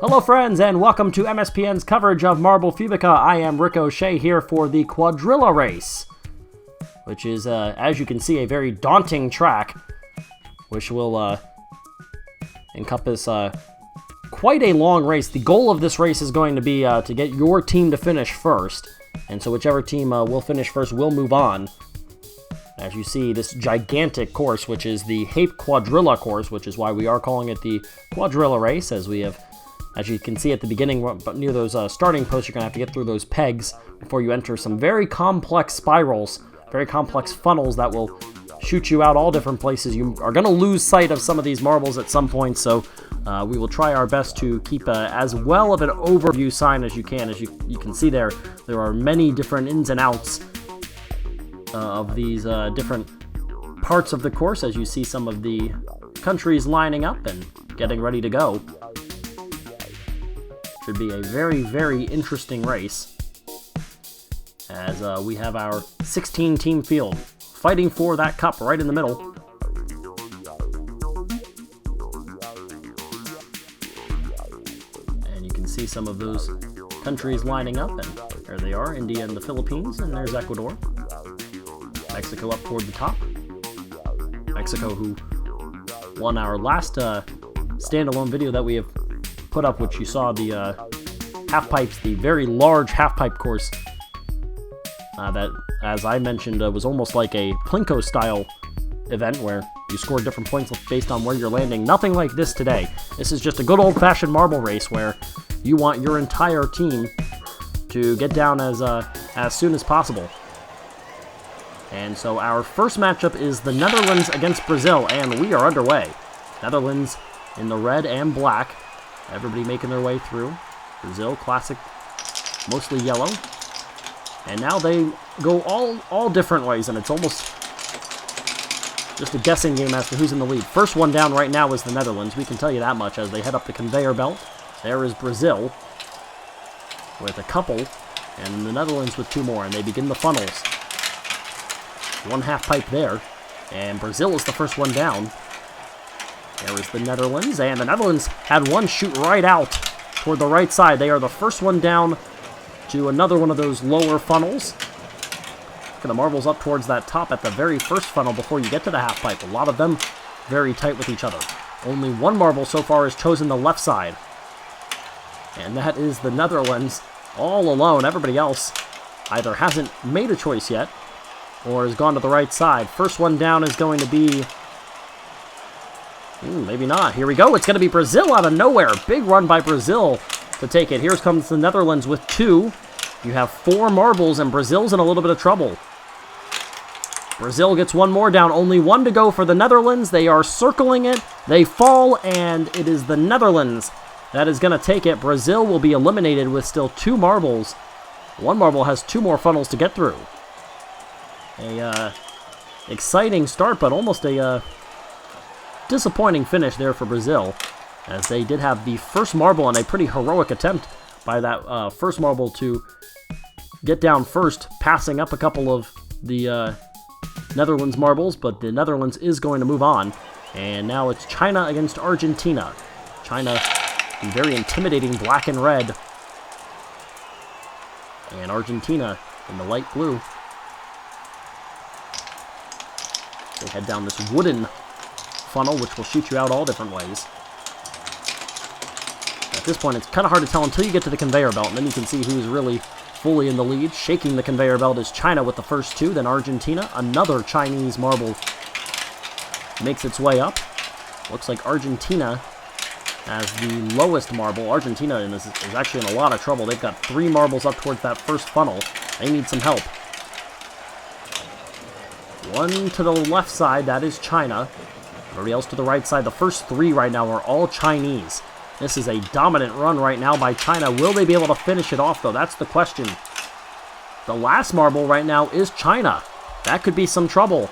Hello friends, and welcome to MSPN's coverage of Marble Fubeca. I am Ricochet here for the Quadrilla race, which is, as you can see, a very daunting track, which will encompass quite a long race. The goal of this race is going to be to get your team to finish first, and so whichever team will finish first will move on. As you see, this gigantic course, which is the Hape Quadrilla course, which is why we are calling it the Quadrilla race, as you can see at the beginning, but near those starting posts, you're going to have to get through those pegs before you enter some very complex spirals, very complex funnels that will shoot you out all different places. You are going to lose sight of some of these marbles at some point, so we will try our best to keep as well of an overview sign as you can. As you can see there are many different ins and outs of these different parts of the course, as you see some of the countries lining up and getting ready to go. Should be a very, very interesting race, as we have our 16-team field fighting for that cup right in the middle. And you can see some of those countries lining up, and there they are, India and the Philippines, and there's Ecuador. Mexico up toward the top. Mexico, who won our last standalone video that we have put up, which you saw the half pipes, the very large half pipe course that, as I mentioned, was almost like a Plinko style event where you scored different points based on where you're landing. Nothing like this today. This is just a good old-fashioned marble race where you want your entire team to get down as soon as possible. And so our first matchup is the Netherlands against Brazil, and we are underway. Netherlands in the red and black. Everybody making their way through. Brazil, classic, mostly yellow. And now they go all different ways, and it's almost just a guessing game as to who's in the lead. First one down right now is the Netherlands. We can tell you that much as they head up the conveyor belt. There is Brazil with a couple, and the Netherlands with two more, and they begin the funnels. One half pipe there, and Brazil is the first one down. There is the Netherlands, and the Netherlands had one shoot right out toward the right side. They are the first one down to another one of those lower funnels. Look at the marbles up towards that top at the very first funnel before you get to the half pipe. A lot of them very tight with each other. Only one marble so far has chosen the left side, and that is the Netherlands all alone. Everybody else either hasn't made a choice yet or has gone to the right side. First one down is going to be... maybe not. Here we go. It's going to be Brazil out of nowhere. Big run by Brazil to take it. Here comes the Netherlands with two. You have four marbles, and Brazil's in a little bit of trouble. Brazil gets one more down. Only one to go for the Netherlands. They are circling it. They fall, and it is the Netherlands that is going to take it. Brazil will be eliminated with still two marbles. One marble has two more funnels to get through. A exciting start, but almost a disappointing finish there for Brazil, as they did have the first marble and a pretty heroic attempt by that first marble to get down first, passing up a couple of the Netherlands marbles, but the Netherlands is going to move on. And now it's China against Argentina. China in very intimidating black and red, and Argentina in the light blue. They head down this wooden funnel, which will shoot you out all different ways. At this point, it's kind of hard to tell until you get to the conveyor belt, and then you can see who's really fully in the lead. Shaking the conveyor belt is China with the first two, then Argentina. Another Chinese marble makes its way up. Looks like Argentina has the lowest marble. Argentina is actually in a lot of trouble. They've got three marbles up towards that first funnel. They need some help. One to the left side, that is China. Everybody else to the right side. The first three right now are all Chinese. This is a dominant run right now by China. Will they be able to finish it off, though? That's the question. The last marble right now is China. That could be some trouble.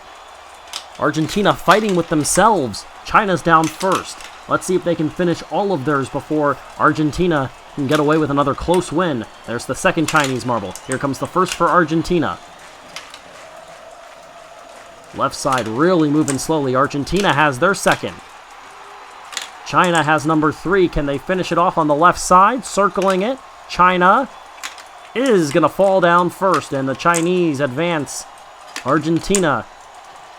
Argentina fighting with themselves. China's down first. Let's see if they can finish all of theirs before Argentina can get away with another close win. There's the second Chinese marble. Here comes the first for Argentina. Left side really moving slowly. Argentina has their second. China has number 3. Can they finish it off on the left side? Circling it. China is going to fall down first, and the Chinese advance. Argentina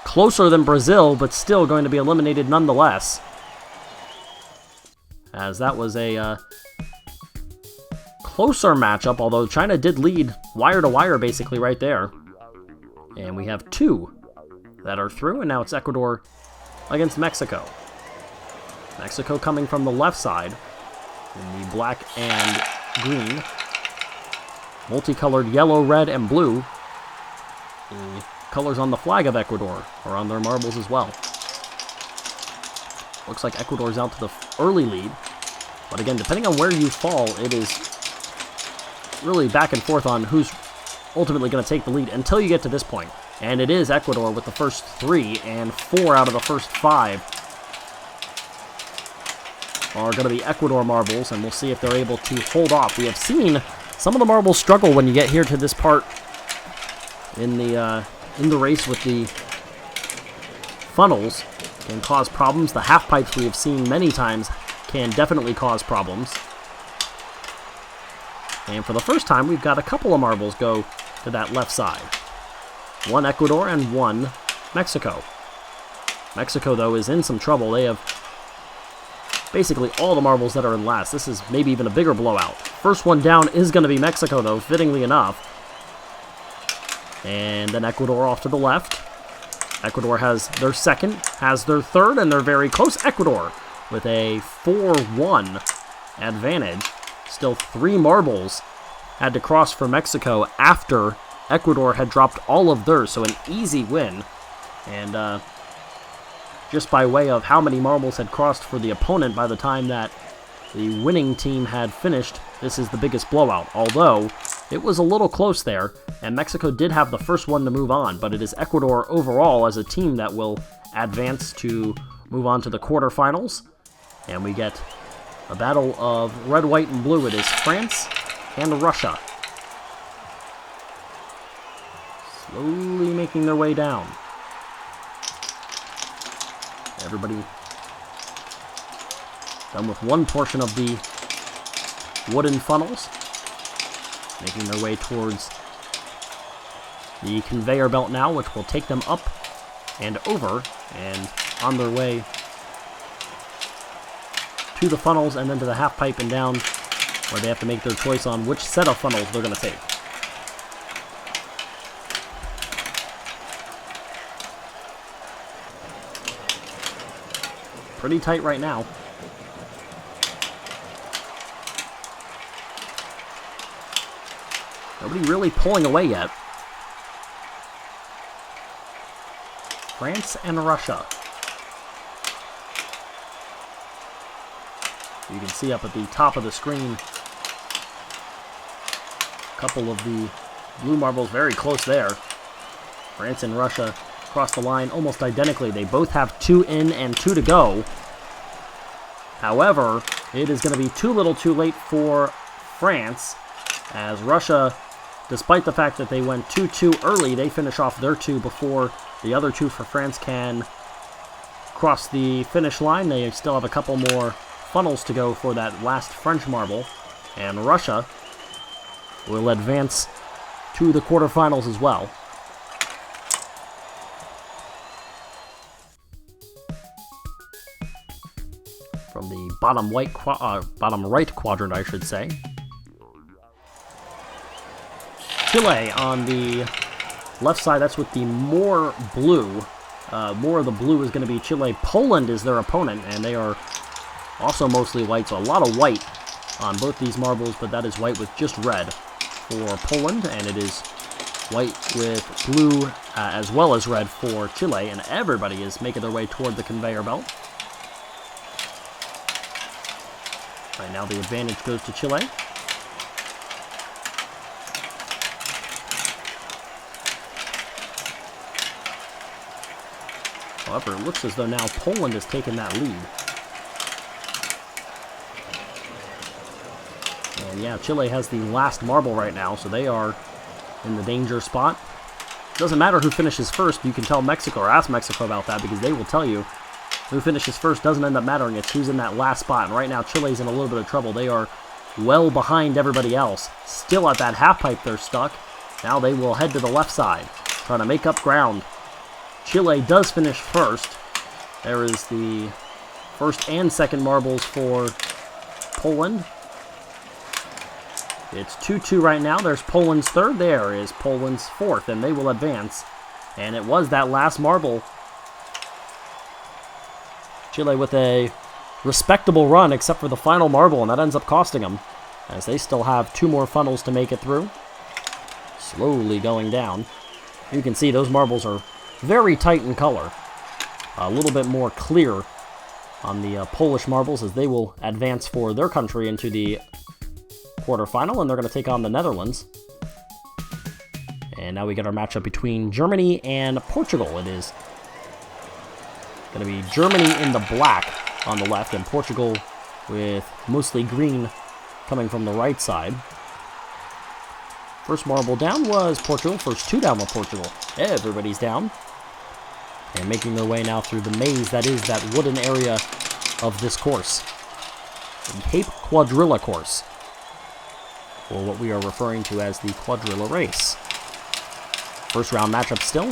closer than Brazil, but still going to be eliminated nonetheless. As that was a closer matchup, although China did lead wire to wire basically right there. And we have 2 that are through, and now it's Ecuador against Mexico. Mexico coming from the left side in the black and green. Multicolored yellow, red, and blue. The colors on the flag of Ecuador are on their marbles as well. Looks like Ecuador's out to the early lead. But again, depending on where you fall, it is really back and forth on who's ultimately going to take the lead until you get to this point. And it is Ecuador with the first 3, and 4 out of the first 5 are going to be Ecuador marbles, and we'll see if they're able to hold off. We have seen some of the marbles struggle when you get here to this part in the race with the funnels. Can cause problems. The half pipes we have seen many times can definitely cause problems. And for the first time, we've got a couple of marbles go to that left side. 1 Ecuador and 1 Mexico. Mexico, though, is in some trouble. They have basically all the marbles that are in last. This is maybe even a bigger blowout. First one down is going to be Mexico, though, fittingly enough. And then Ecuador off to the left. Ecuador has their second, has their third, and they're very close. Ecuador with a 4-1 advantage. Still 3 marbles had to cross for Mexico after Ecuador had dropped all of theirs, so an easy win. And just by way of how many marbles had crossed for the opponent by the time that the winning team had finished, this is the biggest blowout. Although, it was a little close there, and Mexico did have the first one to move on, but it is Ecuador overall as a team that will advance to move on to the quarterfinals. And we get a battle of red, white, and blue. It is France and Russia. Slowly making their way down. Everybody done with one portion of the wooden funnels, making their way towards the conveyor belt now, which will take them up and over and on their way to the funnels and then to the half pipe and down, where they have to make their choice on which set of funnels they're going to take. Pretty tight right now. Nobody really pulling away yet. France and Russia. You can see up at the top of the screen a couple of the blue marbles very close there. France and Russia cross the line almost identically. They both have 2 in and 2 to go. However, it is going to be too little too late for France, as Russia, despite the fact that they went 2-2 early, they finish off their 2 before the other 2 for France can cross the finish line. They still have a couple more funnels to go for that last French marble, and Russia will advance to the quarterfinals as well. From the bottom right quadrant, I should say. Chile on the left side, that's with the more blue. More of the blue is going to be Chile. Poland is their opponent, and they are also mostly white, so a lot of white on both these marbles, but that is white with just red for Poland, and it is white with blue as well as red for Chile, and everybody is making their way toward the conveyor belt. Right now the advantage goes to Chile. However, it looks as though now Poland has taken that lead. And yeah, Chile has the last marble right now, so they are in the danger spot. Doesn't matter who finishes first, you can tell Mexico or ask Mexico about that, because they will tell you Who finishes first doesn't end up mattering. It's who's in that last spot. And right now, Chile's in a little bit of trouble. They are well behind everybody else. Still at that half pipe, they're stuck. Now they will head to the left side, trying to make up ground. Chile does finish first. There is the first and second marbles for Poland. It's 2-2 right now. There's Poland's third. There is Poland's fourth, and they will advance. And it was that last marble. Chile with a respectable run, except for the final marble, and that ends up costing them, as they still have 2 more funnels to make it through. Slowly going down. You can see those marbles are very tight in color. A little bit more clear on the Polish marbles, as they will advance for their country into the quarterfinal, and they're going to take on the Netherlands. And now we get our matchup between Germany and Portugal. It is going to be Germany in the black on the left, and Portugal with mostly green coming from the right side. First marble down was Portugal. First 2 down with Portugal. Everybody's down. And making their way now through the maze that is that wooden area of this course. The Cape Quadrilla course, or what we are referring to as the Quadrilla race. First round matchup still.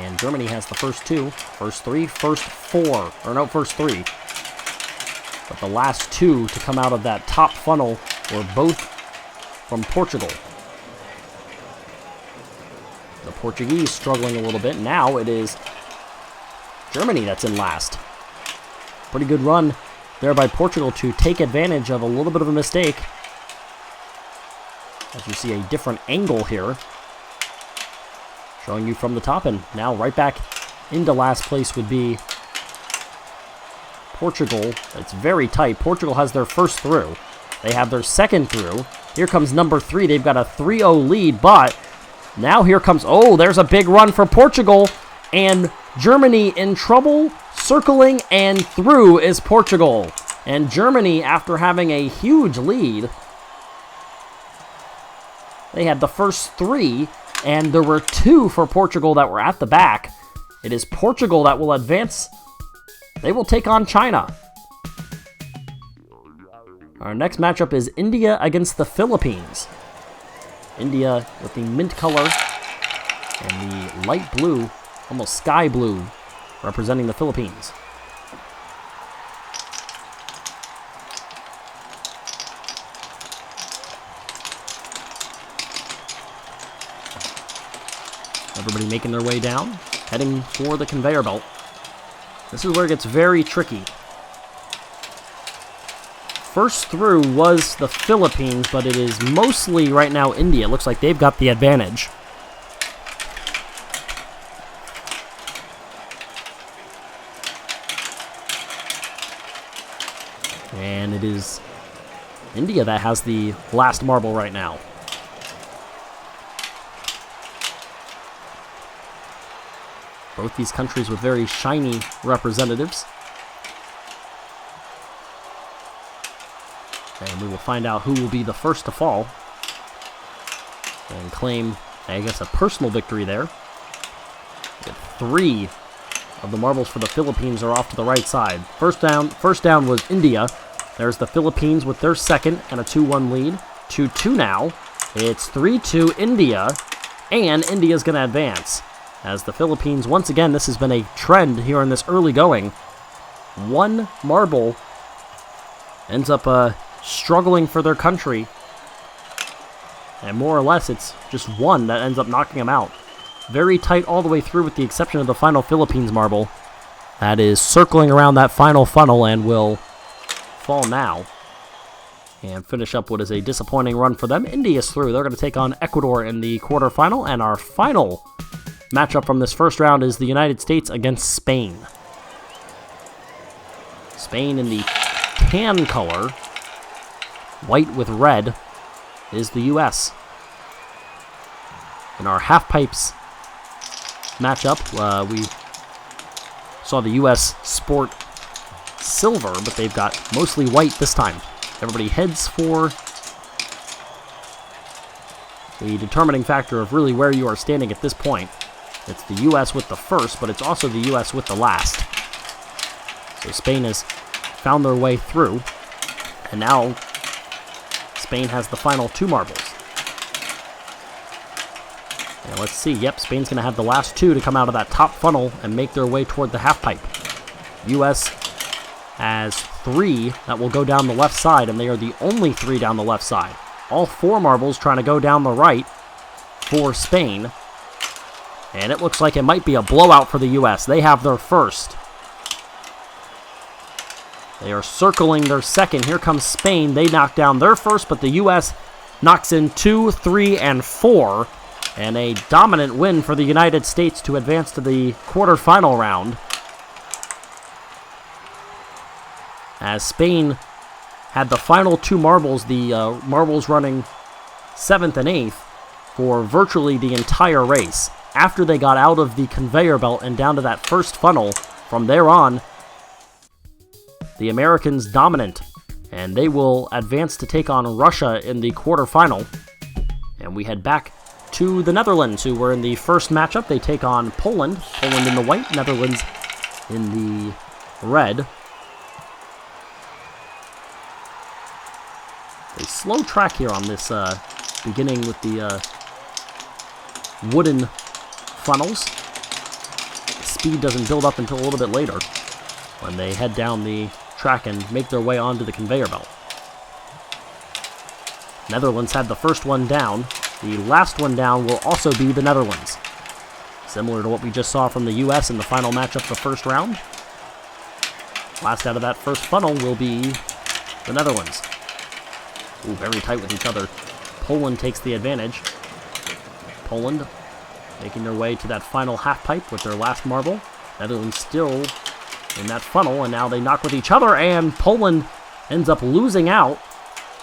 And Germany has the first 2. First 3, first 4. Or no, first 3. But the last 2 to come out of that top funnel were both from Portugal. The Portuguese struggling a little bit. Now it is Germany that's in last. Pretty good run there by Portugal to take advantage of a little bit of a mistake. As you see a different angle here, showing you from the top, and now right back into last place would be Portugal. It's very tight. Portugal has their first through. They have their second through. Here comes number 3. They've got a 3-0 lead, but now here comes, oh, there's a big run for Portugal, and Germany in trouble. Circling and through is Portugal. And Germany, after having a huge lead, they had the first 3, and there were 2 for Portugal that were at the back. It is Portugal that will advance. They will take on China. Our next matchup is India against the Philippines. India with the mint color and the light blue, almost sky blue, representing the Philippines. Everybody making their way down, heading for the conveyor belt. This is where it gets very tricky. First through was the Philippines, but it is mostly right now India. It looks like they've got the advantage. And it is India that has the last marble right now. Both these countries with very shiny representatives. And we will find out who will be the first to fall and claim, I guess, a personal victory there. 3 of the marbles for the Philippines are off to the right side. First down was India. There's the Philippines with their second and a 2-1 lead. 2-2 now. It's 3-2 India, and India's going to advance. As the Philippines, once again, this has been a trend here in this early going. 1 marble ends up struggling for their country. And more or less, it's just 1 that ends up knocking them out. Very tight all the way through with the exception of the final Philippines marble. That is circling around that final funnel and will fall now. And finish up what is a disappointing run for them. India's through. They're going to take on Ecuador in the quarterfinal. And our final matchup from this first round is the United States against Spain. Spain in the tan color, white with red, is the U.S. In our half pipes matchup, we saw the U.S. sport silver, but they've got mostly white this time. Everybody heads for the determining factor of really where you are standing at this point. It's the U.S. with the first, but it's also the U.S. with the last. So Spain has found their way through, and now Spain has the final 2 marbles. And let's see, yep, Spain's going to have the last 2 to come out of that top funnel and make their way toward the half pipe. U.S. has 3 that will go down the left side, and they are the only 3 down the left side. All 4 marbles trying to go down the right for Spain. And it looks like it might be a blowout for the U.S. They have their first. They are circling their second. Here comes Spain. They knock down their first, but the U.S. knocks in 2, 3, and 4. And a dominant win for the United States to advance to the quarterfinal round. As Spain had the final 2 marbles, the marbles running 7th and 8th for virtually the entire race. After they got out of the conveyor belt and down to that first funnel, from there on, the Americans dominant. And they will advance to take on Russia in the quarterfinal. And we head back to the Netherlands, who were in the first matchup. They take on Poland. Poland in the white, Netherlands in the red. A slow track here on this, beginning with the wooden funnels. The speed doesn't build up until a little bit later when they head down the track and make their way onto the conveyor belt. Netherlands had the first one down. The last one down will also be the Netherlands. Similar to what we just saw from the U.S. in the final matchup the first round. Last out of that first funnel will be the Netherlands. Ooh, very tight with each other. Poland takes the advantage. Poland making their way to that final half pipe with their last marble. Netherlands still in that funnel, and now they knock with each other, and Poland ends up losing out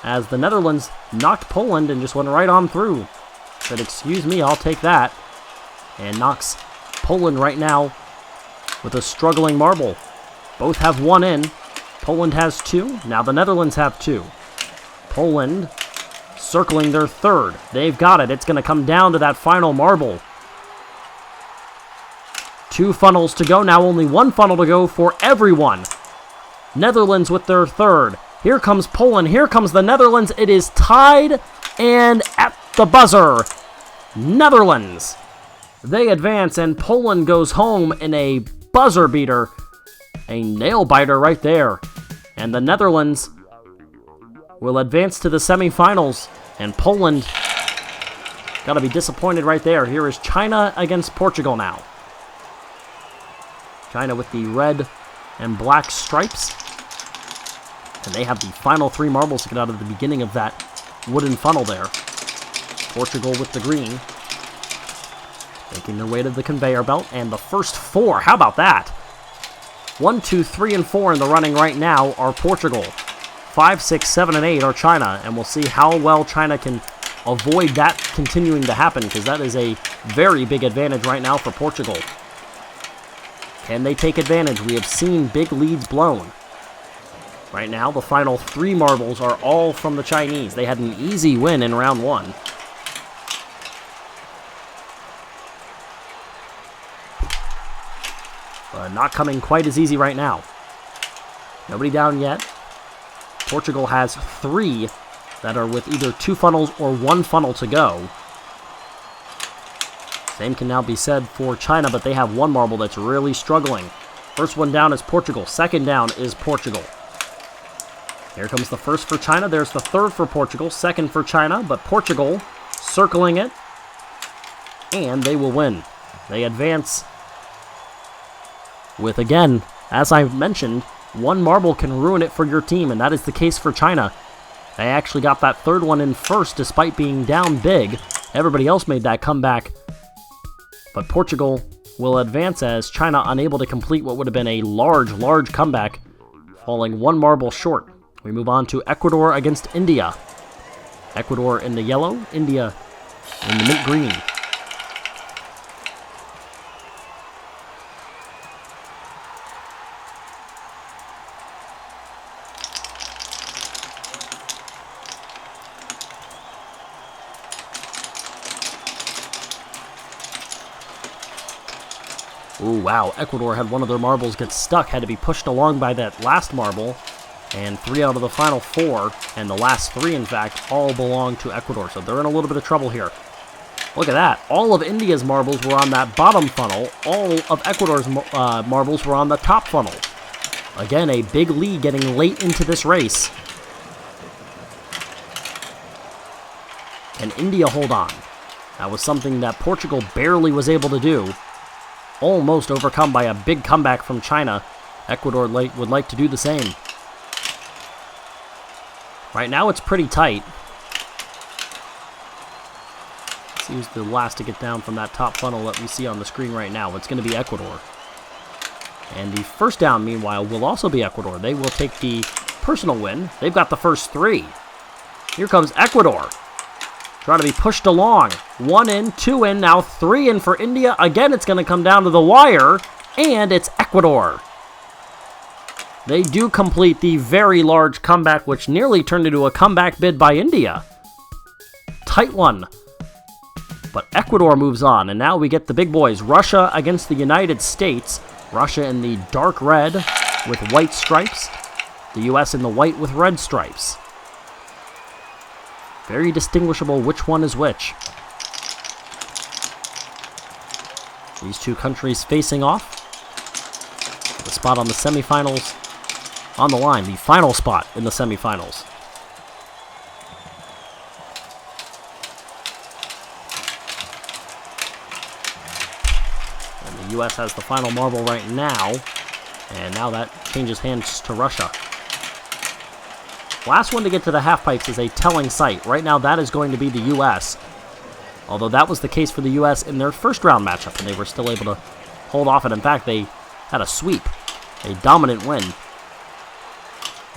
as the Netherlands knocked Poland and just went right on through. Said, excuse me, I'll take that. And knocks Poland right now with a struggling marble. Both have 1 in. Poland has 2. Now the Netherlands have 2. Poland circling their third. They've got it. It's going to come down to that final marble. 2 funnels to go. Now only 1 funnel to go for everyone. Netherlands with their third. Here comes Poland. Here comes the Netherlands. It is tied, and at the buzzer, Netherlands. They advance, and Poland goes home in a buzzer beater. A nail biter right there. And the Netherlands will advance to the semifinals, and Poland got to be disappointed right there. Here is China against Portugal now. China with the red and black stripes. And they have the final 3 marbles to get out of the beginning of that wooden funnel there. Portugal with the green. Making their way to the conveyor belt. And the first 4, how about that? 1, 2, 3, and 4 in the running right now are Portugal. 5, 6, 7, and 8 are China. And we'll see how well China can avoid that continuing to happen, because that is a very big advantage right now for Portugal. Can they take advantage? We have seen big leads blown. Right now, the final 3 marbles are all from the Chinese. They had an easy win in round 1. But not coming quite as easy right now. Nobody down yet. Portugal has 3 that are with either 2 funnels or 1 funnel to go. Same can now be said for China, but they have 1 marble that's really struggling. First one down is Portugal. Second down is Portugal. Here comes the first for China. There's the third for Portugal. Second for China, but Portugal circling it. And they will win. They advance with, again, as I mentioned, 1 marble can ruin it for your team, and that is the case for China. They actually got that third one in first despite being down big. Everybody else made that comeback. But Portugal will advance as China unable to complete what would have been a large comeback, falling 1 marble short. We move on to Ecuador against India. Ecuador in the yellow, India in the mint green. Ooh, wow. Ecuador had one of their marbles get stuck, had to be pushed along by that last marble. And 3 out of the final 4, and the last 3, in fact, all belong to Ecuador. So they're in a little bit of trouble here. Look at that. All of India's marbles were on that bottom funnel. All of Ecuador's marbles were on the top funnel. Again, a big lead getting late into this race. Can India hold on? That was something that Portugal barely was able to do. Almost overcome by a big comeback from China. Ecuador would like to do the same. Right now it's pretty tight. Let's see who's the last to get down from that top funnel that we see on the screen right now. It's going to be Ecuador. And the first down, meanwhile, will also be Ecuador. They will take the personal win. They've got the first 3. Here comes Ecuador. Trying to be pushed along. 1 in, 2 in, now 3 in for India. Again, it's going to come down to the wire. And it's Ecuador. They do complete the very large comeback, which nearly turned into a comeback bid by India. Tight one. But Ecuador moves on, and now we get the big boys. Russia against the United States. Russia in the dark red with white stripes. The U.S. in the white with red stripes. Very distinguishable which one is which. These two countries facing off. The spot on the semifinals on the line, the final spot in the semifinals. And the U.S. has the final marble right now, and now that changes hands to Russia. Last one to get to the half pipes is a telling sight. Right now that is going to be the U.S., although that was the case for the U.S. in their first round matchup, and they were still able to hold off, and in fact they had a sweep, a dominant win.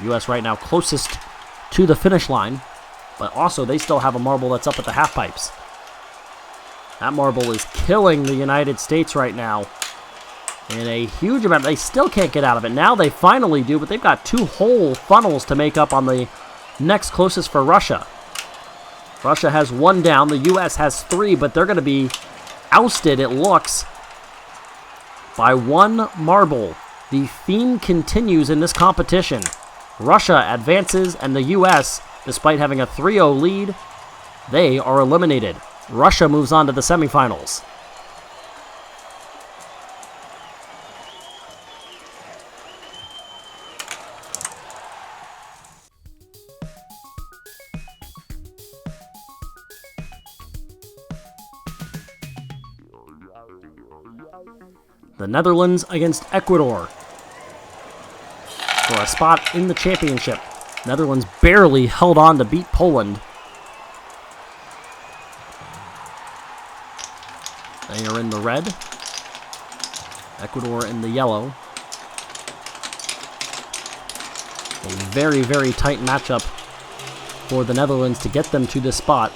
U.S. right now closest to the finish line, but also they still have a marble that's up at the half pipes. That marble is killing the United States right now in a huge amount. They still can't get out of it. Now they finally do, but they've got 2 whole funnels to make up on the next closest for Russia. Russia has 1 down. The U.S. has 3, but they're going to be ousted, it looks, by 1 marble. The theme continues in this competition. Russia advances, and the U.S., despite having a 3-0 lead, they are eliminated. Russia moves on to the semifinals. The Netherlands against Ecuador for a spot in the championship. Netherlands barely held on to beat Poland. They are in the red. Ecuador in the yellow. A very, very tight matchup for the Netherlands to get them to this spot.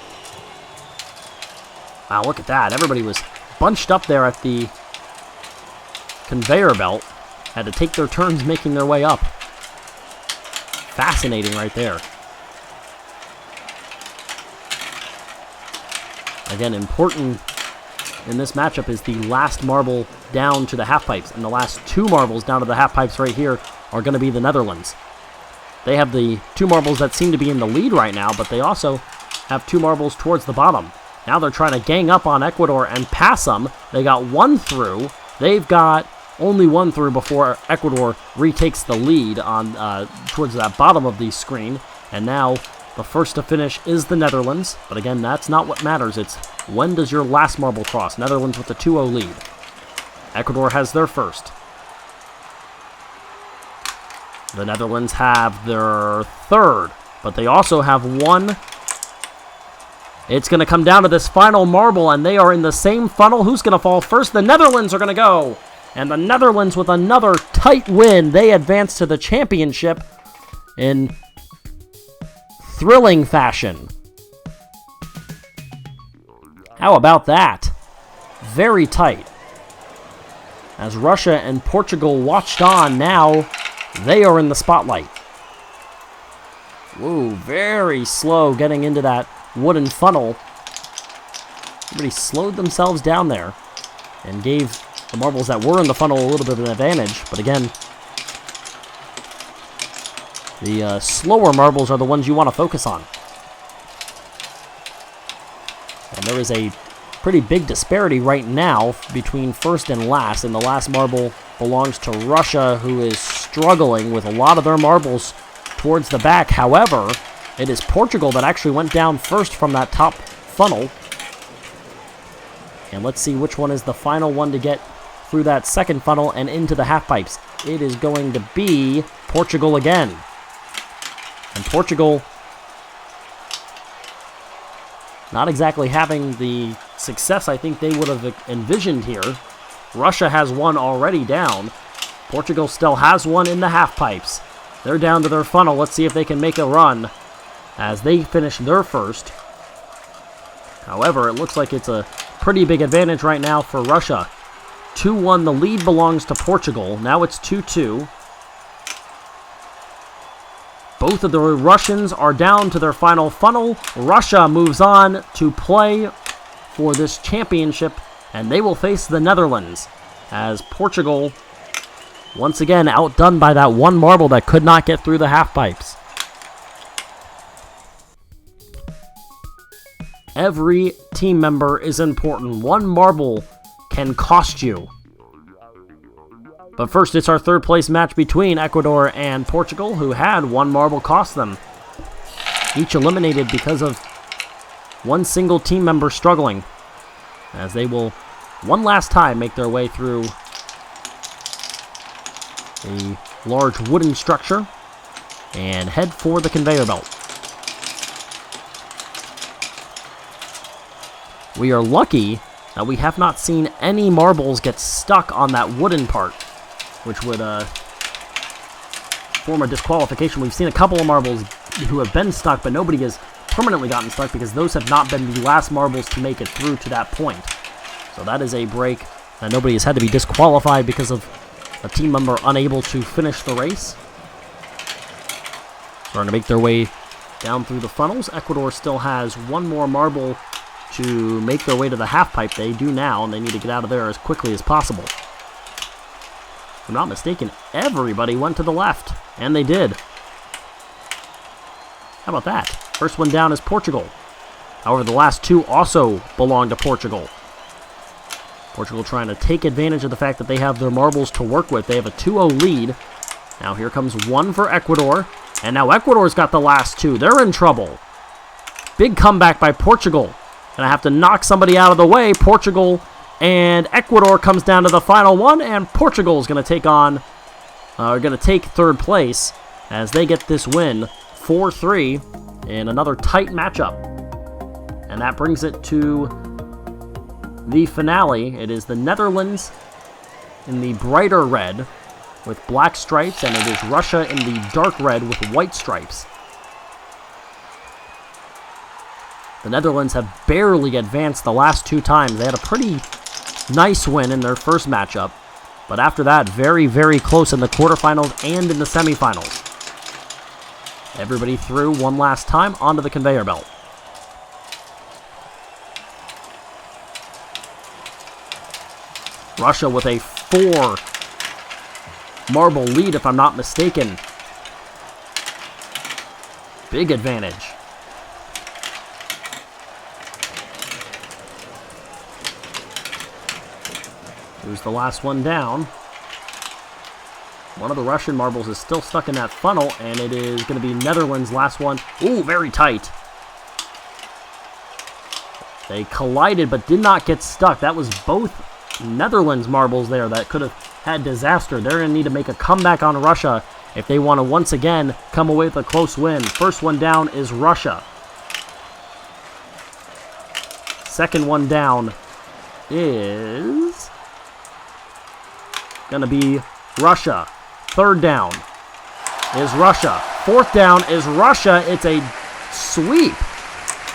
Wow, look at that. Everybody was bunched up there at the conveyor belt. Had to take their turns making their way up. Fascinating right there. Again, important in this matchup is the last marble down to the half pipes, and the last 2 marbles down to the half pipes right here are going to be the Netherlands. They have the 2 marbles that seem to be in the lead right now, but they also have 2 marbles towards the bottom. Now they're trying to gang up on Ecuador and pass them. They got 1 through. They've got only 1 through before Ecuador retakes the lead on towards that bottom of the screen. And now the first to finish is the Netherlands. But again, that's not what matters. It's when does your last marble cross? Netherlands with the 2-0 lead. Ecuador has their first. The Netherlands have their third, but they also have 1. It's going to come down to this final marble, and they are in the same funnel. Who's going to fall first? The Netherlands are going to go. And the Netherlands with another tight win. They advance to the championship in thrilling fashion. How about that? Very tight. As Russia and Portugal watched on, now they are in the spotlight. Whoa, very slow getting into that wooden funnel. Everybody slowed themselves down there and gave the marbles that were in the funnel a little bit of an advantage. But again, the slower marbles are the ones you want to focus on. And there is a pretty big disparity right now between first and last, and the last marble belongs to Russia, who is struggling with a lot of their marbles towards the back. However, it is Portugal that actually went down first from that top funnel. And let's see which one is the final one to get through that second funnel and into the half pipes. It is going to be Portugal again. And Portugal not exactly having the success I think they would have envisioned here. Russia has one already down. Portugal still has one in the half pipes. They're down to their funnel. Let's see if they can make a run as they finish their first. However, it looks like it's a pretty big advantage right now for Russia. 2-1, the lead belongs to Portugal. Now it's 2-2. Both of the Russians are down to their final funnel. Russia moves on to play for this championship, and they will face the Netherlands as Portugal, once again, outdone by that one marble that could not get through the half pipes. Every team member is important. One marble can cost you. But first, it's our third place match between Ecuador and Portugal, who had one marble cost them. Each eliminated because of one single team member struggling, as they will one last time make their way through a large wooden structure and head for the conveyor belt. We are lucky that we have not seen any marbles get stuck on that wooden part, which would form a disqualification. We've seen a couple of marbles who have been stuck, but nobody has permanently gotten stuck because those have not been the last marbles to make it through to that point. So that is a break, and nobody has had to be disqualified because of a team member unable to finish the race. Starting to make their way down through the funnels. Ecuador still has one more marble to make their way to the half pipe. They do now, and they need to get out of there as quickly as possible. If I'm not mistaken, everybody went to the left, and they did. How about that? First one down is Portugal. However, the last two also belong to Portugal. Portugal trying to take advantage of the fact that they have their marbles to work with. They have a 2-0 lead. Now here comes one for Ecuador, and now Ecuador's got the last two. They're in trouble. Big comeback by Portugal. And I have to knock somebody out of the way. Portugal and Ecuador comes down to the final one, and Portugal is going to take third place as they get this win 4-3 in another tight matchup. And that brings it to the finale. It is the Netherlands in the brighter red with black stripes, and it is Russia in the dark red with white stripes. The Netherlands have barely advanced the last two times. They had a pretty nice win in their first matchup, but after that, very, very close in the quarterfinals and in the semifinals. Everybody through one last time onto the conveyor belt. Russia with a 4 marble lead, if I'm not mistaken. Big advantage. Here's the last one down. One of the Russian marbles is still stuck in that funnel, and it is going to be Netherlands' last one. Ooh, very tight. They collided but did not get stuck. That was both Netherlands marbles there that could have had disaster. They're going to need to make a comeback on Russia if they want to once again come away with a close win. First one down is Russia. Second one down is going to be Russia. Third down is Russia. Fourth down is Russia. It's a sweep.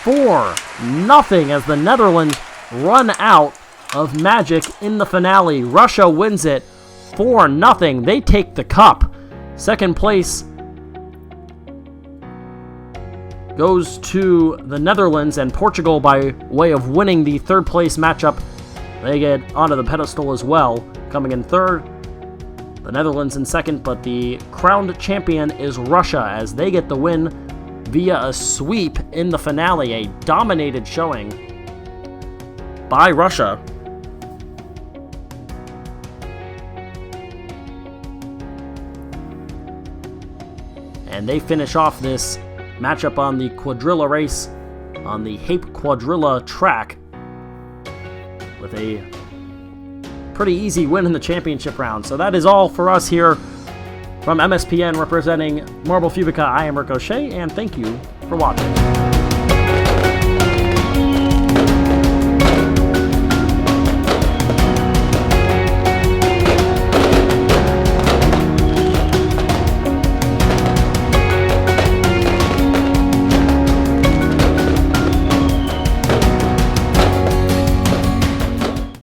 4-0 as the Netherlands run out of magic in the finale. Russia wins it 4-0. They take the cup. Second place goes to the Netherlands, and Portugal, by way of winning the third place matchup, They get onto the pedestal as well, coming in third. The Netherlands in second, but the crowned champion is Russia as they get the win via a sweep in the finale, a dominated showing by Russia. And they finish off this matchup on the Quadrilla race on the Hape Quadrilla track with a pretty easy win in the championship round. So that is all for us here from MSPN representing Marble Fubeca. I am Ricochet, and thank you for watching.